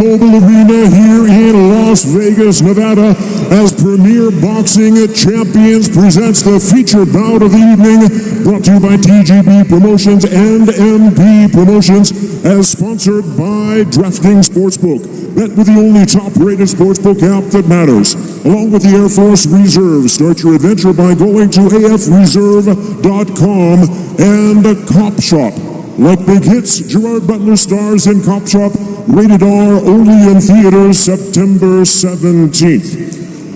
T-Mobile Arena here in Las Vegas, Nevada, as Premier Boxing Champions presents the featured bout of the evening, brought to you by TGB Promotions and MP Promotions, as sponsored by DraftKings Sportsbook. Bet with the only top-rated sportsbook app that matters. Along with the Air Force Reserve, start your adventure by going to afreserve.com and Cop Shop. Like big hits, Gerard Butler stars in Cop Shop, rated R, only in theaters September 17th.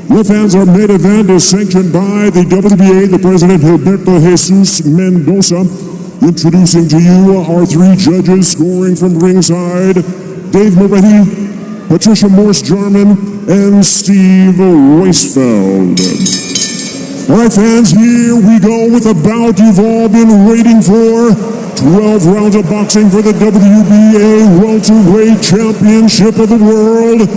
The fans, our main event is sanctioned by the WBA, the president Gilberto Jesus Mendoza. Introducing to you our three judges scoring from ringside, Dave Moretti, Patricia Morse-Jarman, and Steve Weisfeld. All right, fans, here we go with the bout you've all been waiting for. 12 rounds of boxing for the WBA Welterweight Championship of the World.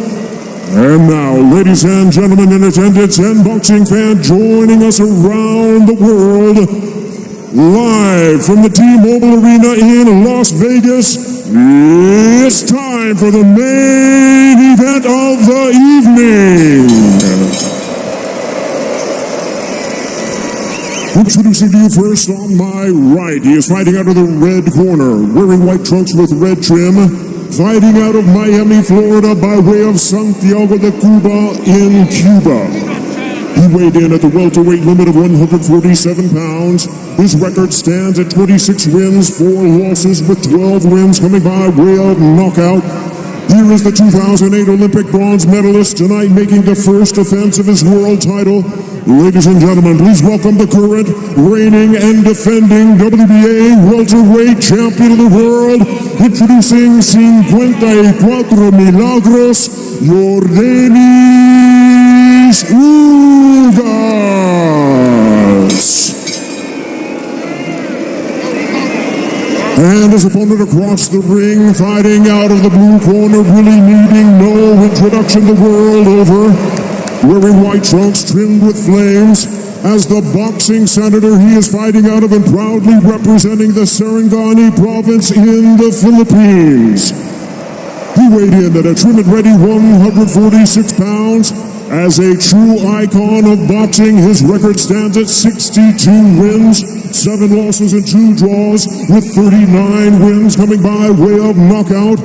And now, ladies and gentlemen in attendance and boxing fans joining us around the world, live from the T-Mobile Arena in Las Vegas, it's time for the main event of the evening. Introducing to you first on my right, he is fighting out of the red corner, wearing white trunks with red trim, fighting out of Miami, Florida by way of Santiago de Cuba in Cuba. He weighed in at the welterweight limit of 147 pounds. His record stands at 26 wins, 4 losses, with 12 wins coming by way of knockout. Here is the 2008 Olympic bronze medalist, tonight making the first defense of his world title. Ladies and gentlemen, please welcome the current, reigning and defending WBA welterweight champion of the world, introducing 54 milagros, Yordenis Ugas. And his opponent across the ring, fighting out of the blue corner, really needing no introduction the world over, wearing white trunks trimmed with flames. As the boxing senator, he is fighting out of and proudly representing the Sarangani province in the Philippines. He weighed in at a trim and ready 146 pounds. As a true icon of boxing, his record stands at 62 wins, 7 losses and 2 draws, with 39 wins coming by way of knockout.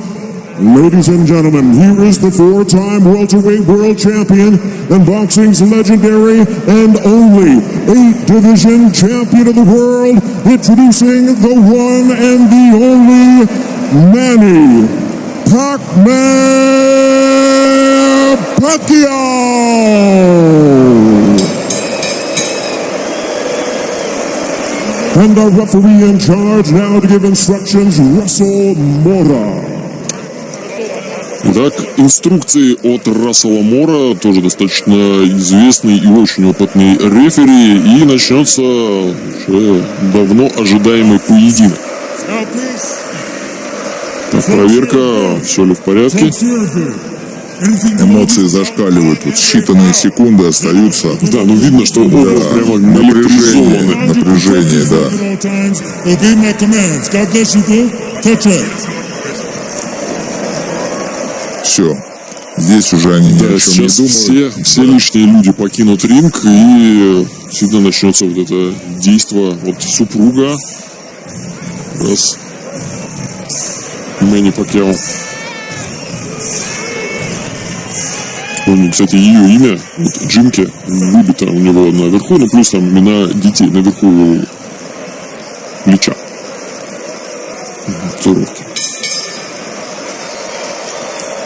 Ladies and gentlemen, here is the 4-time welterweight world champion and boxing's legendary and only 8-division champion of the world, introducing the one and the only Manny Pacman Pacquiao. And our referee in charge now to give instructions, Russell Mora. Итак, инструкции от Рассела Мора, тоже достаточно известный и очень опытный рефери, и начнется уже давно ожидаемый поединок. Так, проверка, все ли в порядке. Эмоции зашкаливают, вот считанные секунды остаются. Да, ну видно, что оба прямо наэлектризованы. Напряжение, да. Все. Здесь уже они ни о чем не думают. Все лишние люди покинут ринг, и всегда начнется вот это действо. Вот супруга. Раз. Мэнни Пакьяо. Помню, кстати, ее имя, вот Джимки, выбито у него наверху, ну плюс там имена детей наверху плеча. Татуировки.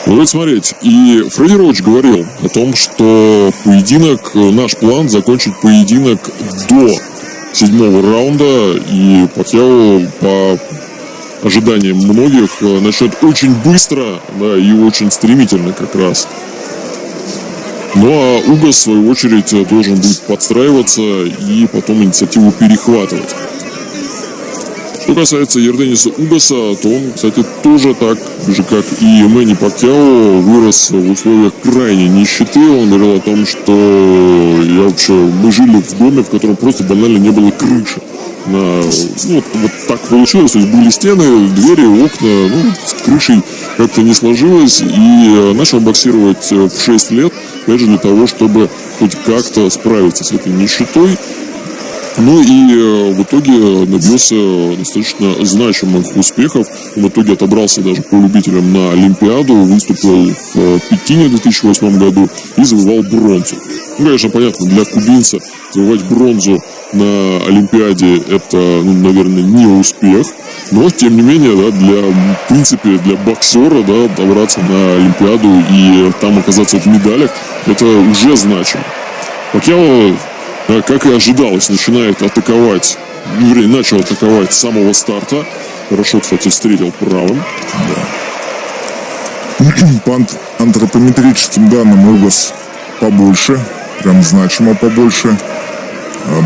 Вот смотреть, и Фредди Роуч говорил о том, что поединок, наш план закончить поединок до 7-го раунда, и Пакьяо по ожиданиям многих начнет очень быстро, да, и очень стремительно как раз. Ну а Угас, в свою очередь, должен будет подстраиваться и потом инициативу перехватывать. Что касается Йордениса Угаса, то он, кстати, тоже так же, как и Мэнни Пакьяо, вырос в условиях крайней нищеты. Он говорил о том, что мы жили в доме, в котором просто банально не было крыши. вот так получилось, то есть были стены, двери, окна, с крышей как-то не сложилось, и начал боксировать в 6 лет, опять же, для того, чтобы хоть как-то справиться с этой нищетой. Ну и в итоге добился достаточно значимых успехов. В итоге отобрался даже по любителям на Олимпиаду, выступил в Пекине в 2008 году и завоевал бронзу. Ну, конечно, понятно, для кубинца завоевать бронзу на Олимпиаде это, наверное, не успех. Но, тем не менее, да, в принципе, для боксера, да, добраться на Олимпиаду и там оказаться в медалях, это уже значимо. Пакьяо, как и ожидалось, начинает атаковать, начал атаковать с самого старта. Хорошо, кстати, встретил правым. Да. По антропометрическим данным угас побольше, прям значимо побольше.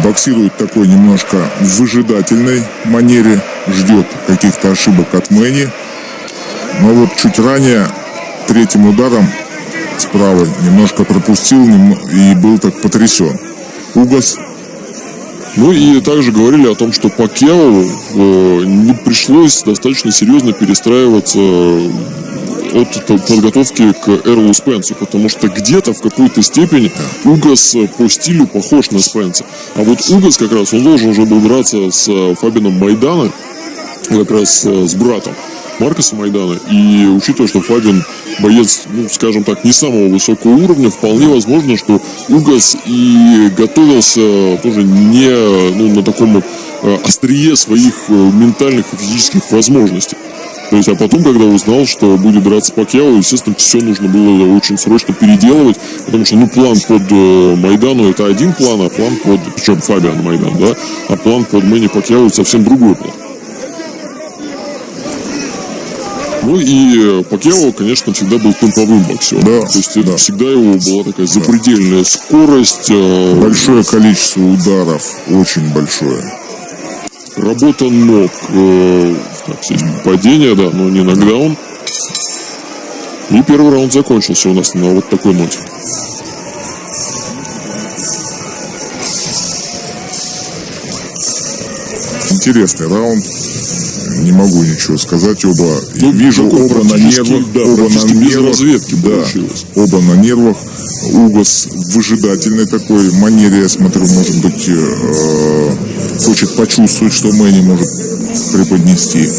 Боксирует такой немножко в выжидательной манере, ждет каких-то ошибок от Manny. Но вот чуть ранее третьим ударом справа немножко пропустил и был так потрясен. Угас. Ну и также говорили о том, что Пакьяо не пришлось достаточно серьезно перестраиваться от подготовки к Эрлу Спенсу, потому что где-то в какой-то степени Угас по стилю похож на Спенса. А вот Угас как раз, он должен уже был драться с Фабианом Майдана, как раз с братом Маркоса Майдана. И учитывая, что Фабиан боец, скажем так, не самого высокого уровня, вполне возможно, что Угас и готовился тоже не на таком острие своих ментальных и физических возможностей. То есть, а потом, когда узнал, что будет драться Пакьяо, естественно, все нужно было очень срочно переделывать, потому что, план под Майдану это один план, а план под, причем Фабиан Майдан, да, а план под Manny Пакьяо совсем другой план. Ну и Пакьяо, конечно, всегда был темповым боксером. Да, то есть это всегда его была такая запредельная скорость. Большое количество ударов, очень большое. Работа ног, здесь падение, да, но не нокдаун. И первый раунд закончился у нас на вот такой ноте. Интересный раунд. Не могу ничего сказать. Вижу оба на нервах. Да, оба на нервах. Разведки получилось. Оба на нервах. Угас выжидательный такой манере, я смотрю, может быть, хочет почувствовать, что Manny может преподнести.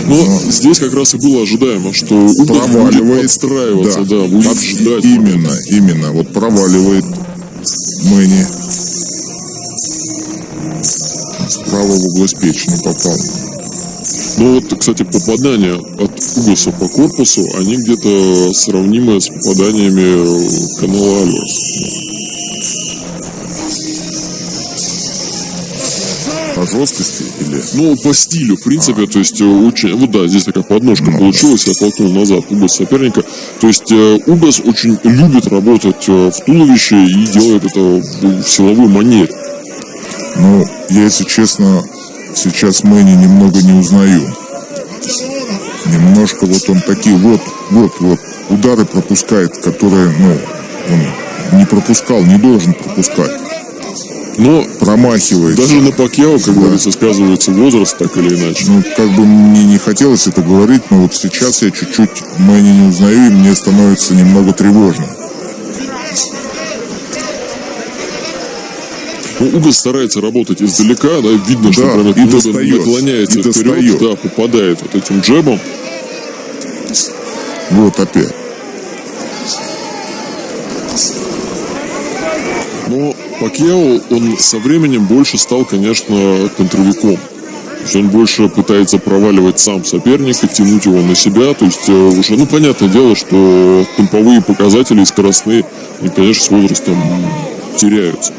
Но здесь как раз и было ожидаемо, что Угас будет подстраиваться, будет ждать. Именно, вот проваливает Manny. Справа в область печени попал. Ну вот, кстати, попадания от Угаса по корпусу, они где-то сравнимы с попаданиями канала Альварес. По жесткости или? По стилю, в принципе, то есть очень... Вот да, здесь такая подножка получилась, я толкнул назад Угас соперника. То есть Угас очень любит работать в туловище и делает это в силовой манере. Я, если честно, сейчас Manny немного не узнаю. Немножко вот он такие вот удары пропускает, которые, он не пропускал, не должен пропускать. Но промахивается. Даже на Пакьяо, как говорится, сказывается возраст, так или иначе. Как бы мне не хотелось это говорить, но вот сейчас я чуть-чуть Manny не узнаю, и мне становится немного тревожно. Угас старается работать издалека, да, видно, что прям наклоняется вперед, да, попадает вот этим джебом. Вот опять. Но Пакьяо, он со временем больше стал, конечно, контровиком. То есть он больше пытается проваливать сам соперника, тянуть его на себя. То есть уже, понятное дело, что темповые показатели скоростные, они, конечно, с возрастом теряются.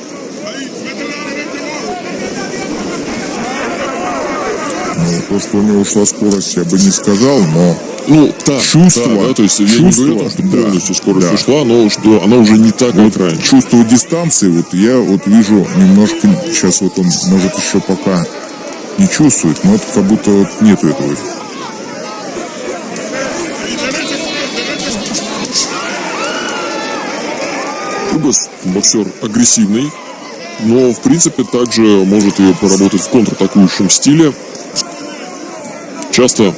То, что у него ушла скорость, я бы не сказал, но чувство, да, то есть я не говорю, что полностью скорость ушла, но что она уже не так, как раньше. Чувство дистанции, я вижу немножко, сейчас он, может, еще пока не чувствует, но как будто нету этого. Угас боксер агрессивный, но в принципе также может и поработать в контратакующем стиле. Часто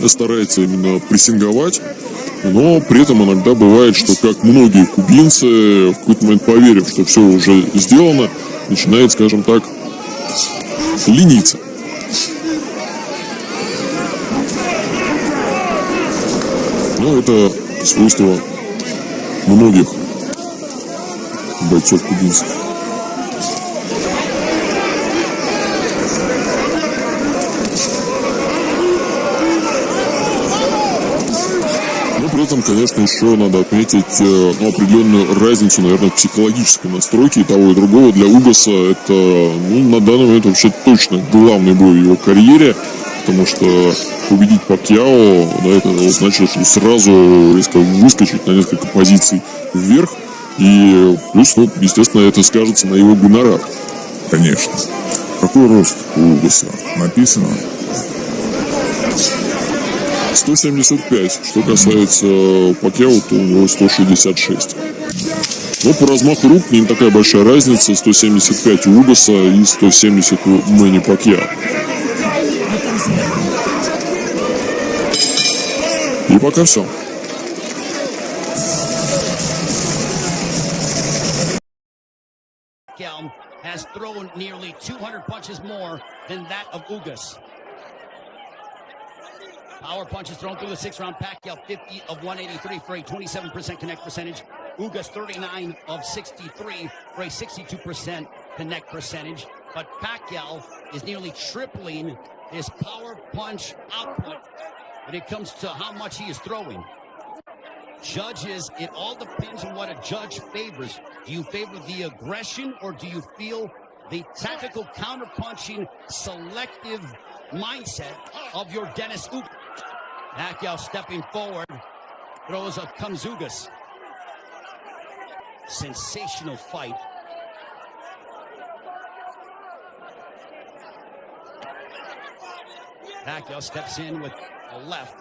старается именно прессинговать, но при этом иногда бывает, что как многие кубинцы, в какой-то момент поверив, что все уже сделано, начинает, скажем так, лениться. Но это свойство многих бойцов кубинцев. Но при этом, конечно, еще надо отметить определенную разницу, наверное, психологической настройки и того и другого. Для Угаса это на данный момент вообще точно главный бой в его карьере, потому что победить Пакьяо, это значит сразу резко выскочить на несколько позиций вверх, и плюс, естественно, это скажется на его гонорар. Конечно. Какой рост у Угаса? Написано? 175. Что касается Пакьяо, то у него 166. Но по размаху рук не такая большая разница. 175 у Угаса и 170 у Мэнни Пакьяо. И пока все. Has thrown nearly 200 punches more than that of Ugas. Power punches thrown through the 6th round. Pacquiao 50 of 183 for a 27% connect percentage. Ugas 39 of 63 for a 62% connect percentage. But Pacquiao is nearly tripling his power punch output when it comes to how much he is throwing. Judges, it all depends on what a judge favors. Do you favor the aggression, or do you feel the tactical counterpunching, selective mindset of your Dennis Ugas? Pacquiao stepping forward, throws a Ugas. Sensational fight. Pacquiao steps in with a left.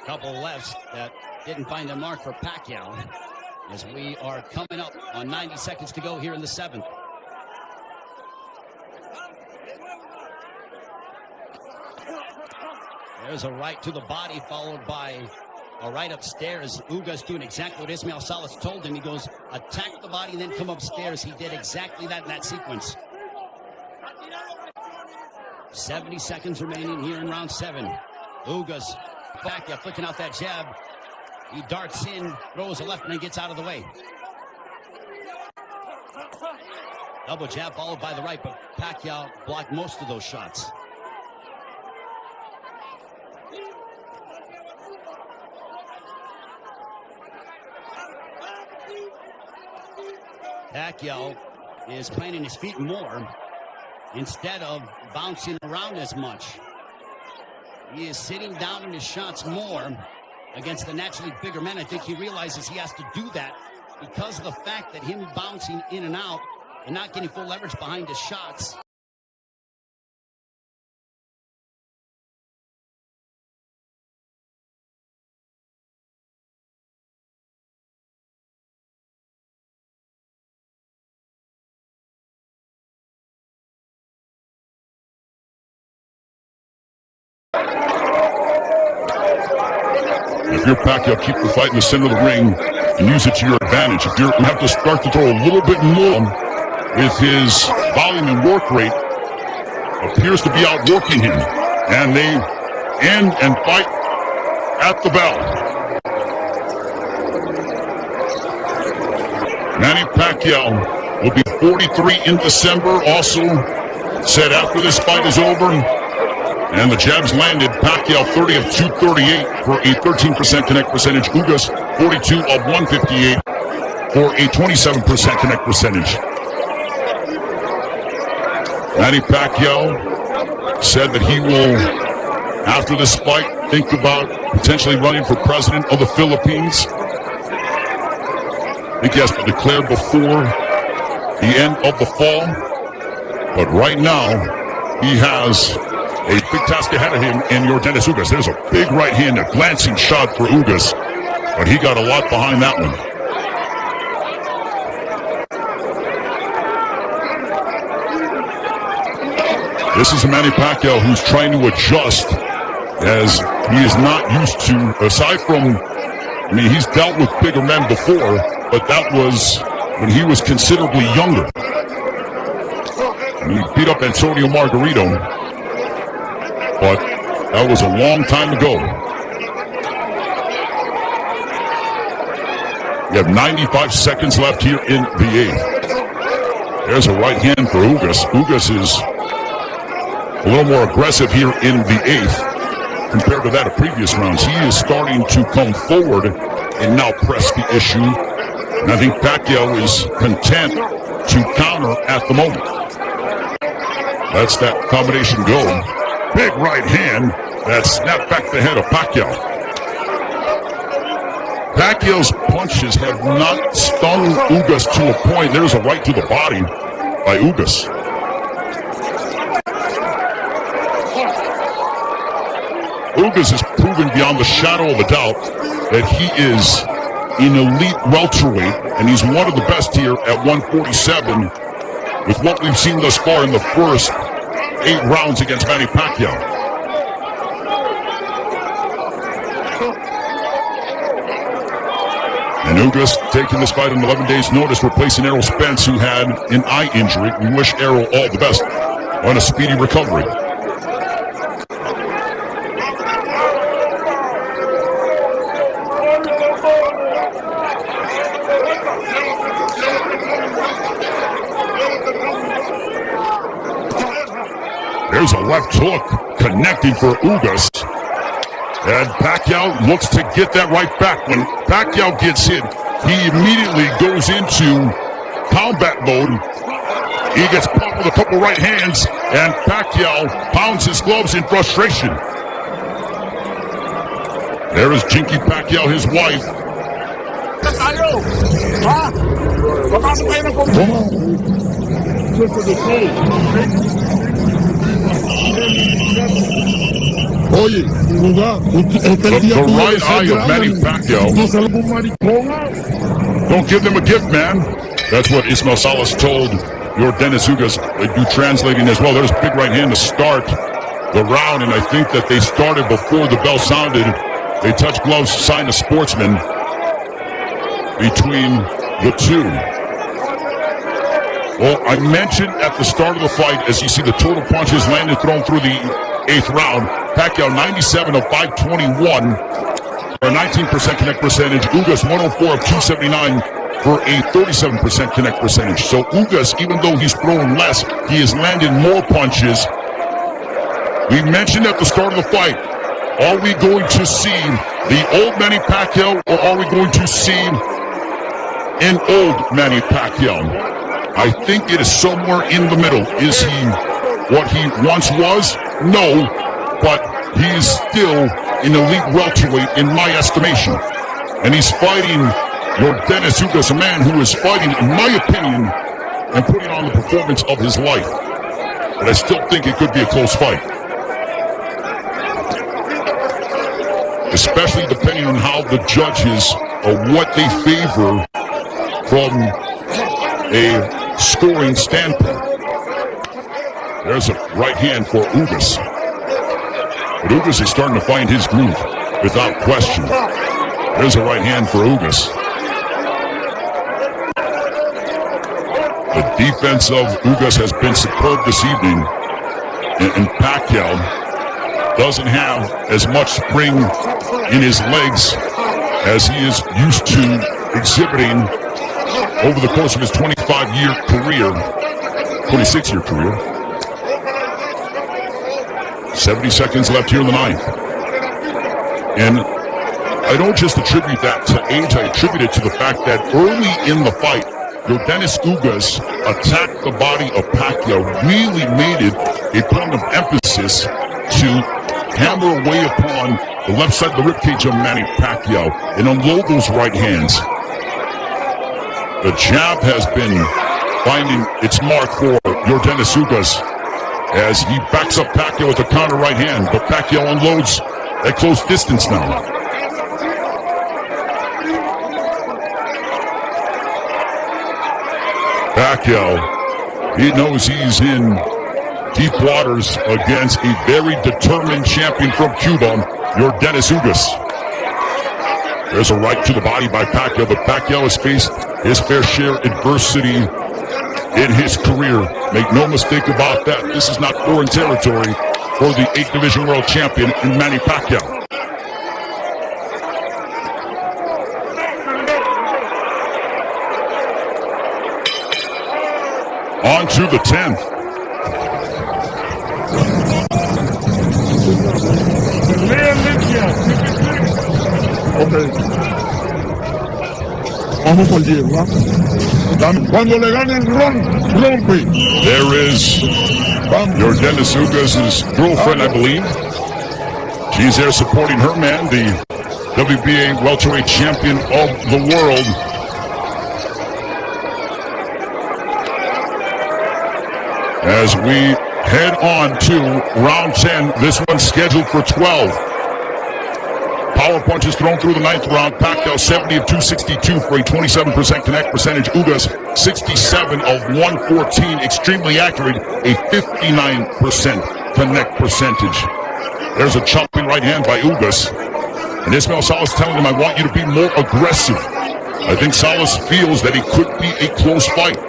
Couple lefts that didn't find a mark for Pacquiao, as we are coming up on 90 seconds to go here in the 7th. There's a right to the body, followed by a right upstairs. Ugas doing exactly what Ismael Salas told him. He goes, attack the body and then come upstairs. He did exactly that in that sequence. 70 seconds remaining here in round 7. Ugas, Pacquiao flicking out that jab. He darts in, throws a left, and then gets out of the way. Double jab followed by the right, but Pacquiao blocked most of those shots. Pacquiao is planting his feet more instead of bouncing around as much. He is sitting down in his shots more against the naturally bigger men. I think he realizes he has to do that because of the fact that him bouncing in and out and not getting full leverage behind his shots. If you're Pacquiao, keep the fight in the center of the ring and use it to your advantage. If you have to start to throw a little bit more with his volume and work rate, appears to be outworking him. And they end and fight at the bell. Manny Pacquiao will be 43 in December. Also said after this fight is over, and the jabs landed, Pacquiao 30 of 238 for a 13% connect percentage. Ugas 42 of 158 for a 27% connect percentage. Manny Pacquiao said that he will, after this fight, think about potentially running for president of the Philippines. I think he has to declare before the end of the fall. But right now, he has a big task ahead of him in your Dennis Ugas. There's a big right hand, a glancing shot for Ugas, but he got a lot behind that one. This is Manny Pacquiao who's trying to adjust, as he is not used to, aside from, I mean, he's dealt with bigger men before, but that was when he was considerably younger. And he beat up Antonio Margarito, but that was a long time ago. We have 95 seconds left here in the 8th. There's a right hand for Ugas. Ugas is a little more aggressive here in the 8th compared to that of previous rounds. He is starting to come forward and now press the issue. And I think Pacquiao is content to counter at the moment. Lets that combination go. Big right hand that snapped back the head of Pacquiao. Pacquiao's punches have not stung Ugas to a point. There's a right to the body by Ugas. Ugas has proven beyond the shadow of a doubt that he is an elite welterweight, and he's one of the best here at 147 with what we've seen thus far in the first 8 rounds against Manny Pacquiao. And Ugas taking this fight on 11 days' notice, replacing Errol Spence, who had an eye injury. We wish Errol all the best on a speedy recovery. There's a left hook connecting for Ugas. And Pacquiao looks to get that right back. When Pacquiao gets hit, he immediately goes into combat mode. He gets popped with a couple right hands, and Pacquiao pounds his gloves in frustration. There is Jinky Pacquiao, his wife. The right eye of Manny Pacquiao. Don't give them a gift, man. That's what Ismael Salas told your Dennis Ugas. You translating as well. There's a big right hand to start the round, and I think that they started before the bell sounded. They touched gloves, signed a sportsman between the two. Well, I mentioned at the start of the fight, as you see the total punches landed thrown through the 8th round, Pacquiao 97 of 521 for a 19% connect percentage. Ugas 104 of 279 for a 37% connect percentage. So Ugas, even though he's thrown less, he has landed more punches. We mentioned at the start of the fight, are we going to see the old Manny Pacquiao, or are we going to see an old Manny Pacquiao? I think it is somewhere in the middle. Is he what he once was? No, but he's still an elite welterweight in my estimation. And he's fighting your Dennis Ugas, a man who is fighting, in my opinion, and putting on the performance of his life. But I still think it could be a close fight. Especially depending on how the judges, or what they favor from a scoring standpoint. There's a right hand for Ugas. But Ugas is starting to find his groove, without question. There's a right hand for Ugas. The defense of Ugas has been superb this evening. And Pacquiao doesn't have as much spring in his legs as he is used to exhibiting over the course of his 26-year career. 70 seconds left here in the 9th. And I don't just attribute that to age, I attribute it to the fact that early in the fight, your Dennis Ugas attacked the body of Pacquiao, really made it a point of emphasis to hammer away upon the left side of the ribcage of Manny Pacquiao and unload those right hands. The jab has been finding its mark for your Dennis Ugas, as he backs up Pacquiao with a counter right hand. But Pacquiao unloads at close distance now. Pacquiao, he knows he's in deep waters against a very determined champion from Cuba, your Dennis Ugas. There's a right to the body by Pacquiao, but Pacquiao has faced his fair share of adversity in his career. Make no mistake about that. This is not foreign territory for the 8th Division World Champion in Manny Pacquiao. On to the 10th. Ok. Vamos por 10, ¿va? Cuando le gane el rompe. There is your Dennis Ugas' girlfriend, I believe. She's there supporting her man, the WBA welterweight champion of the world. As we head on to round 10, this one's scheduled for 12. Power punches thrown through the 9th round. Pacquiao 70 of 262 for a 27% connect percentage. Ugas 67 of 114, extremely accurate, a 59% connect percentage. There's a chopping right hand by Ugas. And Ismael Salas telling him, I want you to be more aggressive. I think Salas feels that it could be a close fight.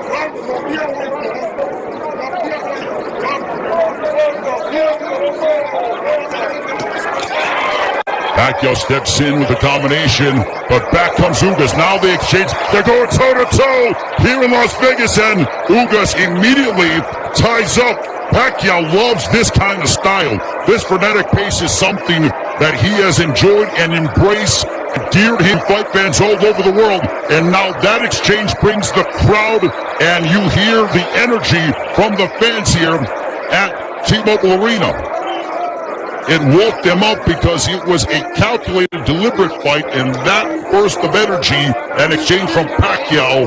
Pacquiao steps in with a combination, but back comes Ugas. Now they exchange. They're going toe-to-toe here in Las Vegas, and Ugas immediately ties up. Pacquiao loves this kind of style. This frenetic pace is something that he has enjoyed and embraced, endeared him fight fans all over the world. And now that exchange brings the crowd, and you hear the energy from the fans here at T-Mobile Arena. It woke them up because it was a calculated, deliberate fight, and that burst of energy and exchange from Pacquiao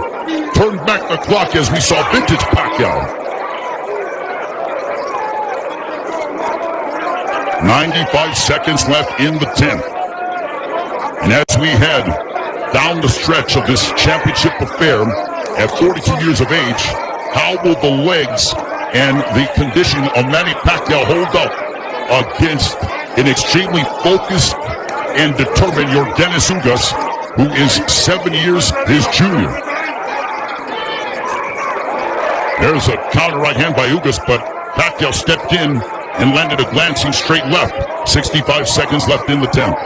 turned back the clock as we saw vintage Pacquiao. 95 seconds left in the 10th. And as we head down the stretch of this championship affair at 42 years of age, how will the legs and the condition of Manny Pacquiao hold up against an extremely focused and determined your Dennis Ugas, who is 7 years his junior? There's a counter right hand by Ugas, but Pacquiao stepped in and landed a glancing straight left. 65 seconds left in the 10th.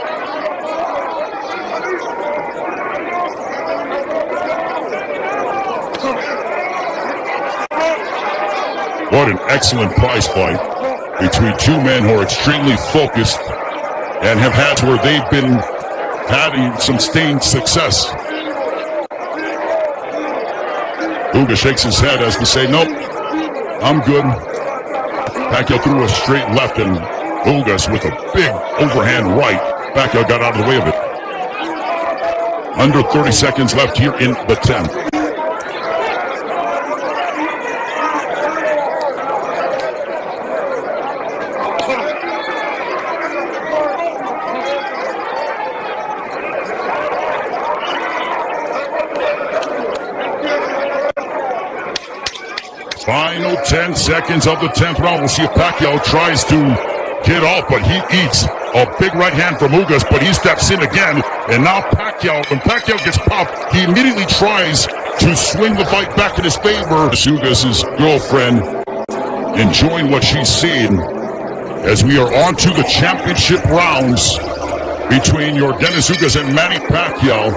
What an excellent prize fight between two men who are extremely focused and have had where they've been having some sustained success. Ugas shakes his head as to say, nope, I'm good. Pacquiao threw a straight left, and Ugas with a big overhand right. Pacquiao got out of the way of it. Under 30 seconds left here in the 10th. Final 10 seconds of the 10th round. We'll see if Pacquiao tries to get off, but he eats a big right hand from Ugas, but he steps in again. And now Pacquiao, when Pacquiao gets popped, he immediately tries to swing the fight back in his favor. Ugas' girlfriend enjoying what she's seeing as we are on to the championship rounds between your Dennis Ugas and Manny Pacquiao.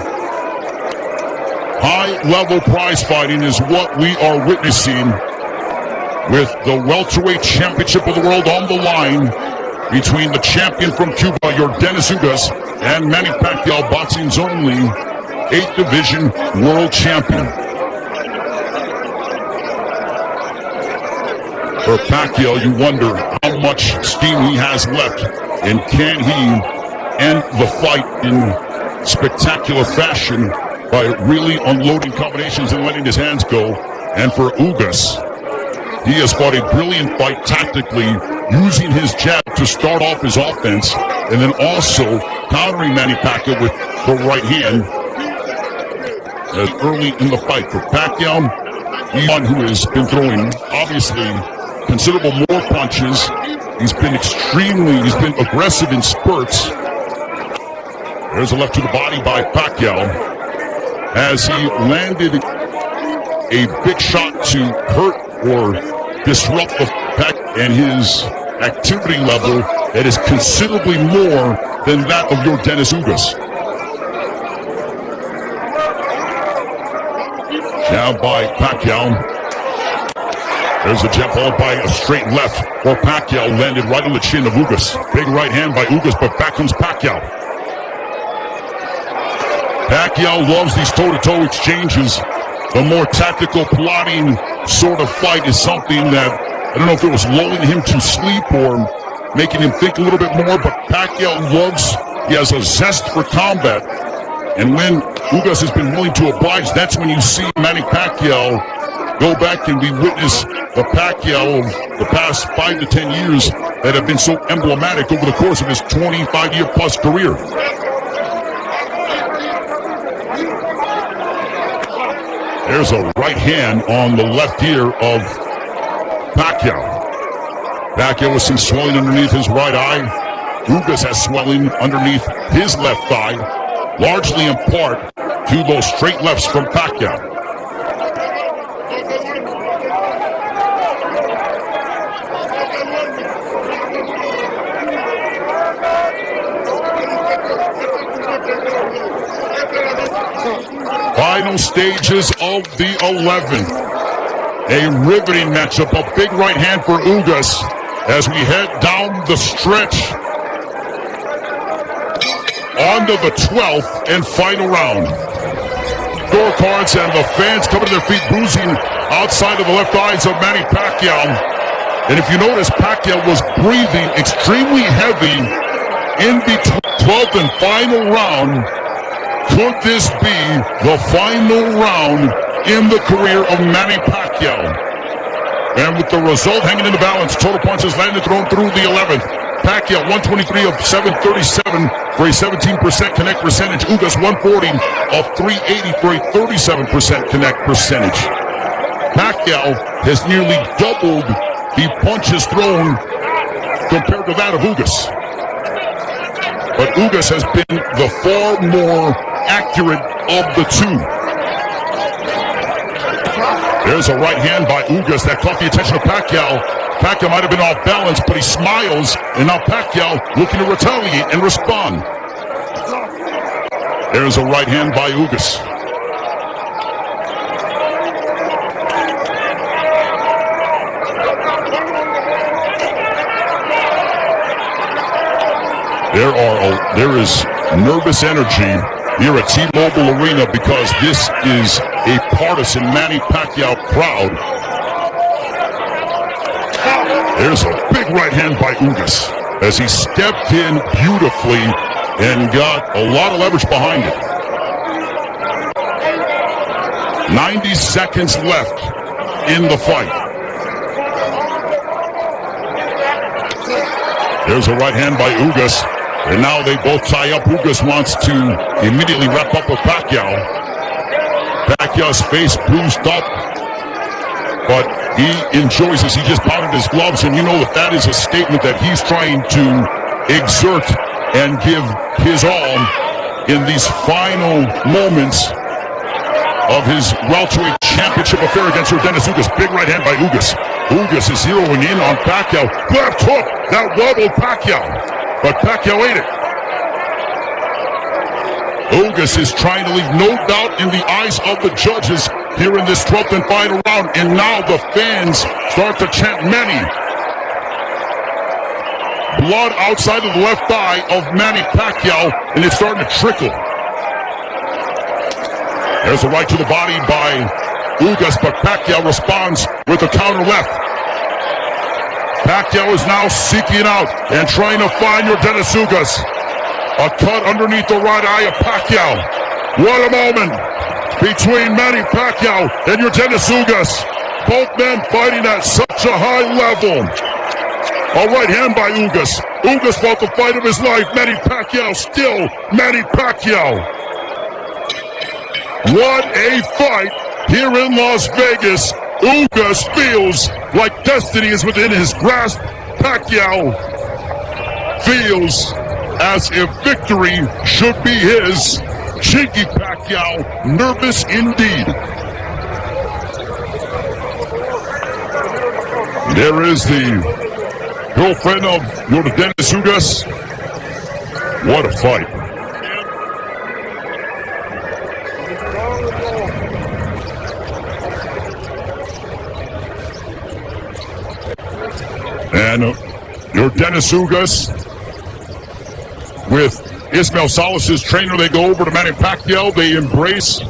High-level prize fighting is what we are witnessing, with the welterweight championship of the world on the line between the champion from Cuba, your Dennis Ugas, and Manny Pacquiao, boxing's only 8th Division world champion. For Pacquiao, you wonder how much steam he has left, and can he end the fight in spectacular fashion by really unloading combinations and letting his hands go. And for Ugas, He has fought a brilliant fight tactically, using his jab to start off his offense, and then also countering Manny Pacquiao with the right hand. As early in the fight for Pacquiao, he's one who has been throwing, obviously, considerable more punches. He's been aggressive in spurts. There's a left to the body by Pacquiao as he landed a big shot to hurt or disrupt the pack, and his activity level that is considerably more than that of your Dennis Ugas. Jab by Pacquiao. There's a jab followed by a straight left for Pacquiao, landed right on the chin of Ugas. Big right hand by Ugas, but back comes Pacquiao. Pacquiao loves these toe-to-toe exchanges. The more tactical, plotting sort of fight is something that, I don't know if it was lulling him to sleep or making him think a little bit more, but Pacquiao he has a zest for combat. And when Ugas has been willing to oblige, that's when you see Manny Pacquiao go back and we witness the Pacquiao of the past 5 to 10 years that have been so emblematic over the course of his 25-year-plus career. There's a right hand on the left ear of Pacquiao. Pacquiao with some swelling underneath his right eye. Ugas has swelling underneath his left thigh, largely in part to those straight lefts from Pacquiao. Final stages of the 11th. A riveting matchup, a big right hand for Ugas as we head down the stretch onto the 12th and final round. Scorecards and the fans coming to their feet, bruising outside of the left eyes of Manny Pacquiao. And if you notice, Pacquiao was breathing extremely heavy in the 12th and final round. Could this be the final round in the career of Manny Pacquiao? And with the result hanging in the balance, total punches landed thrown through the 11th. Pacquiao 123 of 737 for a 17% connect percentage. Ugas 140 of 380 for a 37% connect percentage. Pacquiao has nearly doubled the punches thrown compared to that of Ugas. But Ugas has been the far more accurate of the two. There's a right hand by Ugas that caught the attention of Pacquiao. Pacquiao might have been off balance, but he smiles, and now Pacquiao looking to retaliate and respond. There's a right hand by Ugas. There is nervous energy here at T-Mobile Arena because this is a partisan Manny Pacquiao crowd. There's a big right hand by Ugas as he stepped in beautifully and got a lot of leverage behind it. 90 seconds left in the fight. There's a right hand by Ugas. And now they both tie up. Ugas wants to immediately wrap up with Pacquiao. Pacquiao's face bruised up, but he enjoys this. He just pounded his gloves, and you know that is a statement that he's trying to exert and give his all in these final moments of his welterweight championship affair against Dennis Ugas. Big right hand by Ugas. Ugas is zeroing in on Pacquiao. Left hook that wobbled Pacquiao. But Pacquiao ate it. Ugas is trying to leave no doubt in the eyes of the judges here in this 12th and final round. And now the fans start to chant Manny. Blood outside of the left thigh of Manny Pacquiao, and it's starting to trickle. There's a right to the body by Ugas, but Pacquiao responds with a counter left. Pacquiao is now seeking out and trying to find your Dennis Ugas. A cut underneath the right eye of Pacquiao. What a moment between Manny Pacquiao and your Dennis Ugas. Both men fighting at such a high level. A right hand by Ugas. Ugas fought the fight of his life. Manny Pacquiao still Manny Pacquiao. What a fight here in Las Vegas. Ugas feels like destiny is within his grasp. Pacquiao feels as if victory should be his. Cheeky Pacquiao, nervous indeed. There is the girlfriend of your Dennis Ugas. What a fight. And your Dennis Ugas with Ismael Salas's trainer. They go over to Manny Pacquiao. They embrace.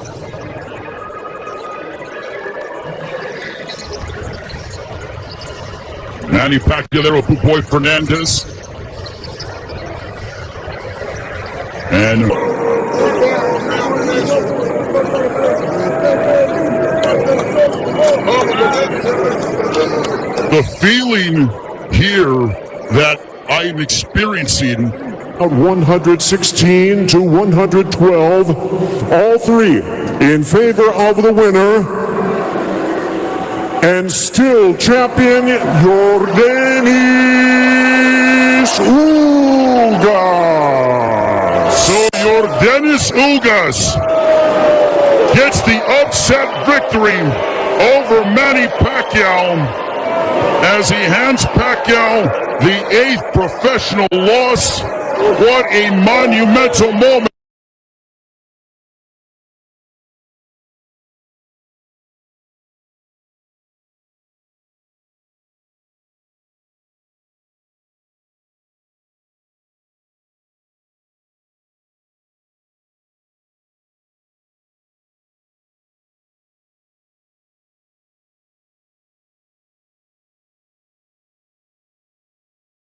Manny Pacquiao there with Boy Fernandez. And the feeling here that I'm experiencing. 116 to 112, all three in favor of the winner, and still champion Yordenis Ugas. So Yordenis Ugas gets the upset victory over Manny Pacquiao as he hands Pacquiao the 8th professional loss. What a monumental moment.